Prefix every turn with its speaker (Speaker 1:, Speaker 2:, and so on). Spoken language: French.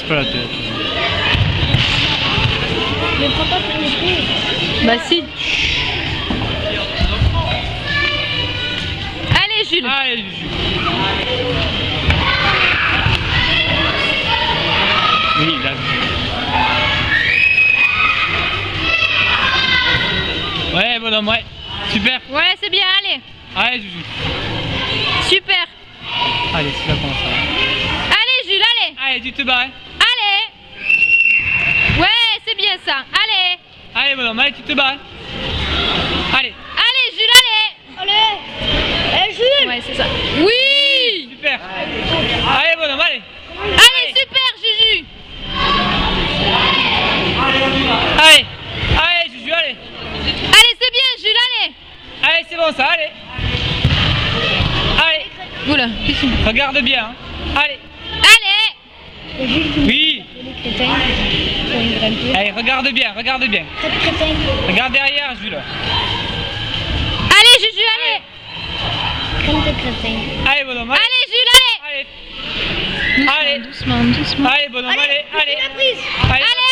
Speaker 1: pas la tête.
Speaker 2: Ne prends pas pour les pieds.
Speaker 3: Bah si. Allez Jules.
Speaker 1: Allez Juju. Oui, là. Ouais, bonhomme, ouais. Super.
Speaker 3: Ouais, c'est bien, allez.
Speaker 1: Allez Juju.
Speaker 3: Super.
Speaker 1: Allez, c'est là qu'on va faire.
Speaker 3: Allez Jules, allez.
Speaker 1: Allez, tu te barres.
Speaker 3: Allez. Ouais, c'est bien ça. Allez.
Speaker 1: Allez, bonhomme, allez, tu te barres. Allez.
Speaker 3: Allez Jules, allez.
Speaker 2: Allez. Eh Jules.
Speaker 3: Ouais, c'est ça. Oui.
Speaker 1: Super. Allez, bonhomme, allez.
Speaker 3: Allez, super Juju.
Speaker 1: Allez. Allez, Juju, allez.
Speaker 3: Allez, c'est bien Jules, allez.
Speaker 1: Allez, c'est bon ça, allez. Allez.
Speaker 3: Oula, qu'est-ce que c'est?
Speaker 1: Regarde bien. Hein. Allez.
Speaker 3: Allez.
Speaker 2: Et Jules,
Speaker 1: Oui.
Speaker 2: les crétins. Pour une grimper.
Speaker 1: Allez, regarde bien, regarde bien.
Speaker 2: Crétin.
Speaker 1: Regarde derrière, Jules.
Speaker 3: Allez Juju, allez.
Speaker 2: Crème de crétin.
Speaker 1: Allez, bonhomme, allez.
Speaker 3: Allez Jules, allez.
Speaker 1: Allez. Allez.
Speaker 3: Doucement, doucement.
Speaker 1: Allez, bonhomme, allez, allez.
Speaker 2: La prise.
Speaker 1: Allez.
Speaker 3: Allez.